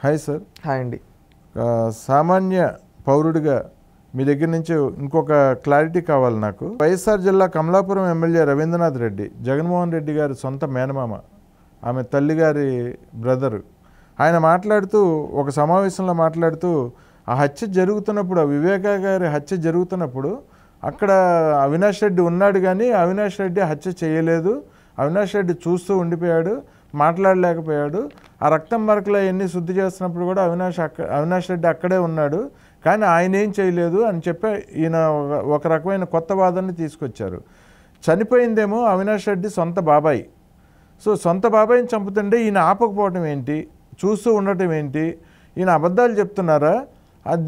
Hi sir. Hi అండి. సామాన్య పౌరుడిగా మీ దగ్గర నుంచి ఇంకొక క్లారిటీ కావాలి నాకు. వైఎస్ఆర్ జిల్లా కమలాపురం ఎమ్మెల్యే రవీంద్రనాథ్ రెడ్డి జగన్మోహన్ రెడ్డి గారి సొంత మేనమామ, ఆమె తల్లిగారి బ్రదరు, ఆయన మాట్లాడుతూ ఒక సమావేశంలో మాట్లాడుతూ ఆ హత్య జరుగుతున్నప్పుడు, ఆ వివేక గారి హత్య జరుగుతున్నప్పుడు అక్కడ అవినాష్ రెడ్డి ఉన్నాడు, కానీ అవినాష్ రెడ్డి హత్య చేయలేదు. అవినాష్ రెడ్డి చూస్తూ ఉండిపోయాడు, మాట్లాడలేకపోయాడు. ఆ రక్తం మరకలు అవన్నీ శుద్ధి చేస్తున్నప్పుడు కూడా అవినాష్ రెడ్డి అక్కడే ఉన్నాడు, కానీ ఆయన ఏం చేయలేదు అని చెప్పి ఈయన ఒక రకమైన కొత్త వాదనని తీసుకొచ్చారు. చనిపోయిందేమో అవినాష్ రెడ్డి సొంత బాబాయ్. సో సొంత బాబాయిని చంపుతుంటే ఈయన ఆపకపోవటం ఏంటి, చూస్తూ ఉండటం ఏంటి? ఈయన అబద్ధాలు చెప్తున్నారా,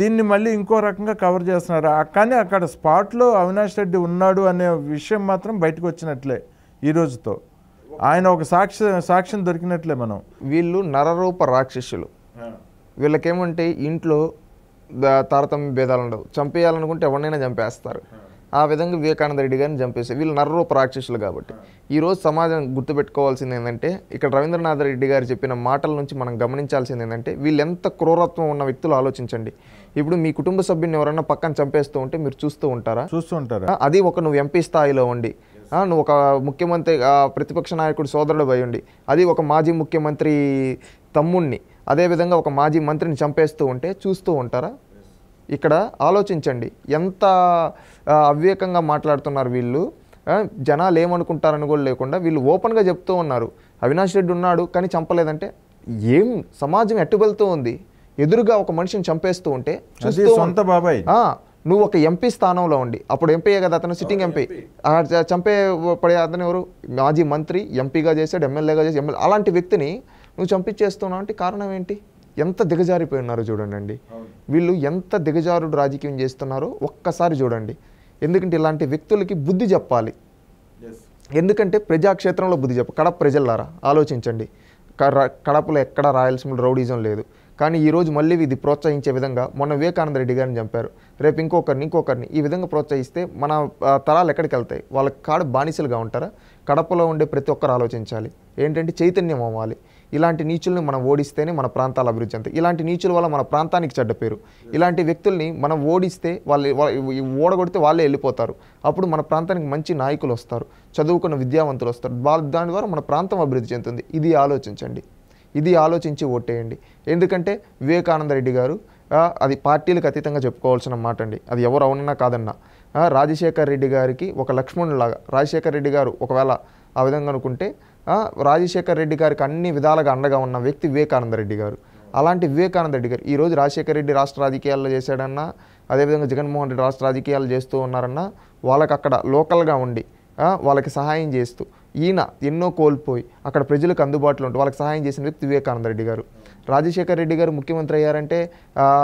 దీన్ని మళ్ళీ ఇంకో రకంగా కవర్ చేస్తున్నారా? కానీ అక్కడ స్పాట్లో అవినాష్ రెడ్డి ఉన్నాడు అనే విషయం మాత్రం బయటకు వచ్చినట్లే ఈ రోజుతో. ఆయన ఒక సాక్ష్యం దొరికినట్లే. మనం వీళ్ళు నరరూప రాక్షసులు. వీళ్ళకేమంటే ఇంట్లో తారతమ్య భేదాలు ఉండవు. చంపేయాలనుకుంటే ఎవరినైనా చంపేస్తారు. ఆ విధంగా వివేకానంద రెడ్డి గారిని చంపేస్తారు. వీళ్ళు నరరూప రాక్షసులు కాబట్టి ఈరోజు సమాజం గుర్తుపెట్టుకోవాల్సింది ఏంటంటే, ఇక్కడ రవీంద్రనాథ్ రెడ్డి గారు చెప్పిన మాటల నుంచి మనం గమనించాల్సింది ఏంటంటే, వీళ్ళు ఎంత క్రూరత్వం ఉన్న వ్యక్తులు ఆలోచించండి. ఇప్పుడు మీ కుటుంబ సభ్యుని ఎవరైనా పక్కన చంపేస్తూ ఉంటే మీరు చూస్తూ ఉంటారా? అది నువ్వు ఎంపీ స్థాయిలో ఉండి, నువ్వు ఒక ముఖ్యమంత్రి ప్రతిపక్ష నాయకుడు సోదరుడు అయి ఉండి, అది ఒక మాజీ ముఖ్యమంత్రి తమ్ముణ్ణి, అదేవిధంగా ఒక మాజీ మంత్రిని చంపేస్తూ ఉంటే చూస్తూ ఉంటారా? ఇక్కడ ఆలోచించండి, ఎంత అవివేకంగా మాట్లాడుతున్నారు వీళ్ళు. జనాలు ఏమనుకుంటారని కూడా లేకుండా వీళ్ళు ఓపెన్గా చెప్తూ ఉన్నారు, అవినాష్ రెడ్డి ఉన్నాడు కానీ చంపలేదంటే. ఏం సమాజం ఎట్టు వెళ్తూ ఉంది? ఎదురుగా ఒక మనిషిని చంపేస్తూ ఉంటే సొంత బాబాయ్, నువ్వు ఒక ఎంపీ స్థానంలో ఉండి, అప్పుడు ఎంపీయే కదా అతను, సిట్టింగ్ ఎంపీ. చంపే పడే అతను ఎవరు? మాజీ మంత్రి, ఎంపీగా చేశాడు, ఎమ్మెల్యేగా చేసి అలాంటి వ్యక్తిని నువ్వు చంపించేస్తున్నావు అంటే కారణం ఏంటి? ఎంత దిగజారిపోయి ఉన్నారో చూడండి వీళ్ళు, ఎంత దిగజారుడు రాజకీయం చేస్తున్నారో ఒక్కసారి చూడండి. ఎందుకంటే ఇలాంటి వ్యక్తులకి బుద్ధి చెప్పాలి. ఎందుకంటే ప్రజాక్షేత్రంలో బుద్ధి చెప్పాలి. కడప ప్రజలారా ఆలోచించండి. కడపలో ఎక్కడ రాయలసీమ రౌడీజం లేదు, కానీ ఈరోజు మళ్ళీ ఇది ప్రోత్సహించే విధంగా మొన్న వివేకానంద రెడ్డి గారిని చంపారు, రేపు ఇంకొకరిని ఈ విధంగా ప్రోత్సహిస్తే మన తరాలు ఎక్కడికి వెళ్తాయి? వాళ్ళ కాడ బానిసలుగా ఉంటారా? కడపలో ఉండే ప్రతి ఒక్కరు ఆలోచించాలి. ఏంటంటే చైతన్యం అవ్వాలి. ఇలాంటి నీచుల్ని మనం ఓడిస్తేనే మన ప్రాంతాల అభివృద్ధి అంతే. ఇలాంటి నీచుల వల్ల మన ప్రాంతానికి చెడ్డ పేరు. ఇలాంటి వ్యక్తుల్ని మనం ఓడిస్తే ఓడగొడితే వాళ్ళే వెళ్ళిపోతారు. అప్పుడు మన ప్రాంతానికి మంచి నాయకులు వస్తారు, చదువుకున్న విద్యావంతులు వస్తారు. దాని ద్వారా మన ప్రాంతం అభివృద్ధి చెందుతుంది. ఇది ఆలోచించండి, ఇది ఆలోచించి ఓటేయండి. ఎందుకంటే వివేకానంద రెడ్డి గారు అది పార్టీలకు అతీతంగా చెప్పుకోవాల్సిన మాట అండి. అది ఎవరు అవునన్నా కాదన్నా. రాజశేఖర్ రెడ్డి గారికి ఒక లక్ష్మణులాగా రాజశేఖర్ రెడ్డి గారు ఒకవేళ ఆ విధంగా అనుకుంటే, రాజశేఖర్ రెడ్డి గారికి అన్ని విధాలుగా అండగా ఉన్న వ్యక్తి వివేకానంద రెడ్డి గారు. అలాంటి వివేకానంద రెడ్డి గారు ఈరోజు రాజశేఖర్ రెడ్డి రాష్ట్ర రాజకీయాల్లో చేశాడన్నా, అదేవిధంగా జగన్మోహన్ రెడ్డి రాష్ట్ర రాజకీయాలు చేస్తూ ఉన్నారన్నా, వాళ్ళకి అక్కడ లోకల్గా ఉండి వాళ్ళకి సహాయం చేస్తూ, ఈయన ఎన్నో కోల్పోయి అక్కడ ప్రజలకు అందుబాటులో ఉంటూ వాళ్ళకి సహాయం చేసిన వ్యక్తి వివేకానంద రెడ్డి గారు. రాజశేఖర్ రెడ్డి గారు ముఖ్యమంత్రి అయ్యారంటే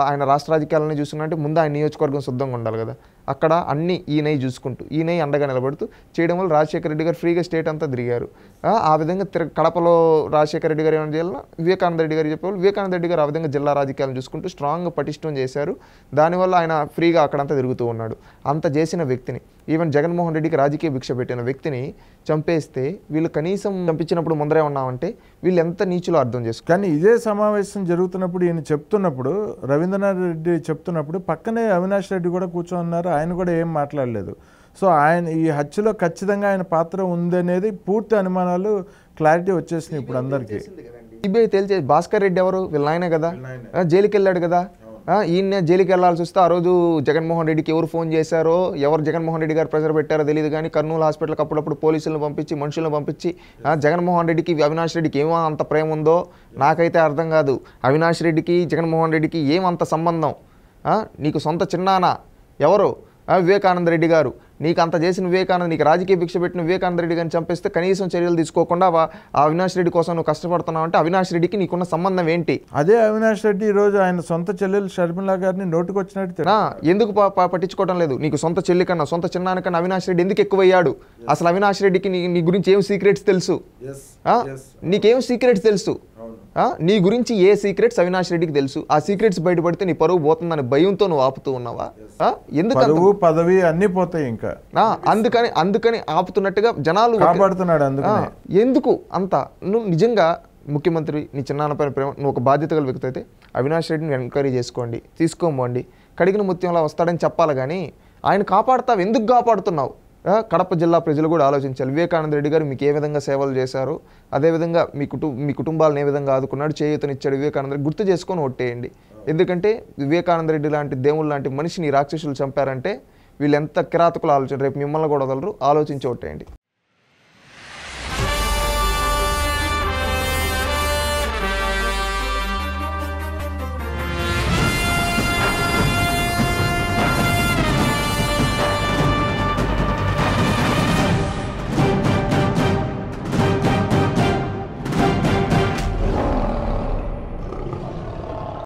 ఆయన రాష్ట్ర రాజకీయాలని చూసుకున్నట్టే ముందు ఆయన నియోజకవర్గం శుద్ధంగా ఉండాలి కదా. అక్కడ అన్ని ఈయన చూసుకుంటూ, ఈయన అండగా నిలబడుతూ చేయడం వల్ల రాజశేఖర రెడ్డి గారు ఫ్రీగా స్టేట్ అంతా తిరిగారు. ఆ విధంగా కడపలో రాజశేఖర రెడ్డి గారు ఏమైనా చేయాలన్నా వివేకానంద రెడ్డి గారు చెప్పేవాళ్ళు. వివేకానంద రెడ్డి గారు ఆ విధంగా జిల్లా రాజకీయాలను చూసుకుంటూ స్ట్రాంగ్గా పటిష్టం చేశారు. దానివల్ల ఆయన ఫ్రీగా అక్కడంతా తిరుగుతూ ఉన్నాడు. అంత చేసిన వ్యక్తిని, ఈవెన్ జగన్మోహన్ రెడ్డికి రాజకీయ భిక్ష పెట్టిన వ్యక్తిని చంపేస్తే వీళ్ళు కనీసం చంపించినప్పుడు ముందరే ఉన్నామంటే వీళ్ళు ఎంత నీచులో అర్థం చేసుకో. కానీ ఇదే సమావేశం జరుగుతున్నప్పుడు ఈయన చెప్తున్నప్పుడు, రవీంద్రనాథ్ రెడ్డి చెప్తున్నప్పుడు పక్కనే అవినాష్ రెడ్డి కూడా కూర్చోన్నారు, ఆయన కూడా ఏం మాట్లాడలేదు. సో ఆయన ఈ హత్యలో ఖచ్చితంగా ఆయన పాత్ర ఉందనేది పూర్తి అనుమానాలు క్లారిటీ వచ్చేసినాయి ఇప్పుడు అందరికీ. సిబిఐ తేల్చే భాస్కర్ రెడ్డి ఎవరు? వీళ్ళ ఆయన కదా, జైలుకి వెళ్ళాడు కదా. ఈయన జైలుకి వెళ్లాల్సి వస్తే ఆ రోజు జగన్మోహన్ రెడ్డికి ఎవరు ఫోన్ చేశారో, ఎవరు జగన్మోహన్ రెడ్డి గారు ప్రెజర్ పెట్టారో తెలియదు, కానీ కర్నూలు హాస్పిటల్కి అప్పుడప్పుడు పోలీసులను పంపించి మనుషులను పంపించి జగన్మోహన్ రెడ్డికి అవినాష్ రెడ్డికి ఏమో అంత ప్రేమ ఉందో నాకైతే అర్థం కాదు. అవినాష్ రెడ్డికి జగన్మోహన్ రెడ్డికి ఏమంత సంబంధం? నీకు సొంత చిన్నానా ఎవరు? వివేకానంద రెడ్డి గారు. నీకు అంత చేసిన వివేకానంద, నీకు రాజకీయ భిక్ష పెట్టిన వివేకానంద రెడ్డి గారిని చంపేస్తే కనీసం చర్యలు తీసుకోకుండా అవినాష్ రెడ్డి కోసం నువ్వు కష్టపడుతున్నావు అంటే అవినాష్ రెడ్డికి నీకున్న సంబంధం ఏంటి? అదే అవినాష్ రెడ్డి ఈరోజు ఆయన సొంత చెల్లెలు షర్మిలా గారిని నోటుకు వచ్చినట్టు ఎందుకు పట్టించుకోవడం లేదు? నీకు సొంత చెల్లి కన్నా సొంత చిన్నానికన్నా అవినాష్ రెడ్డి ఎందుకు ఎక్కువయ్యాడు? అసలు అవినాష్ రెడ్డికి నీ గురించి ఏం సీక్రెట్స్ తెలుసు? నీకేం సీక్రెట్స్ తెలుసు? నీ గురించి ఏ సీక్రెట్స్ అవినాష్ రెడ్డికి తెలుసు? ఆ సీక్రెట్స్ బయటపడితే నీ పరువు పోతుందని భయంతో నువ్వు ఆపుతూ ఉన్నావా? ఎందుకు పదవి అన్ని పోతాయి ఇంకా, అందుకని ఆపుతున్నట్టుగా జనాలు కాపాడుతున్నాడు. ఎందుకు అంత? నువ్వు నిజంగా ముఖ్యమంత్రి నీ చిన్నాన్నపైన ప్రేమ, నువ్వు ఒక బాధ్యత గల వ్యక్తి అయితే అవినాష్ రెడ్డిని ఎంక్వైరీ చేసుకోండి, తీసుకోమండి, కడిగిన ముత్యంలా వస్తాడని చెప్పాలి. కానీ ఆయన కాపాడుతావు, ఎందుకు కాపాడుతున్నావు? కడప జిల్లా ప్రజలు కూడా ఆలోచించాలి. వివేకానంద రెడ్డి గారు మీకు ఏ విధంగా సేవలు చేశారు, అదేవిధంగా మీ కుటుంబాలను ఏ విధంగా ఆదుకున్నాడు, చేయూతనిచ్చాడు వివేకానంద రెడ్డి, గుర్తు చేసుకొని ఓట్టేయండి. ఎందుకంటే వివేకానంద రెడ్డి లాంటి దేవుళ్ళు లాంటి మనిషిని రాక్షసులు చంపారంటే వీళ్ళు ఎంత కిరాతకులు ఆలోచన, రేపు మిమ్మల్ని కూడా వదలరు, ఆలోచించి ఓట్టేయండి.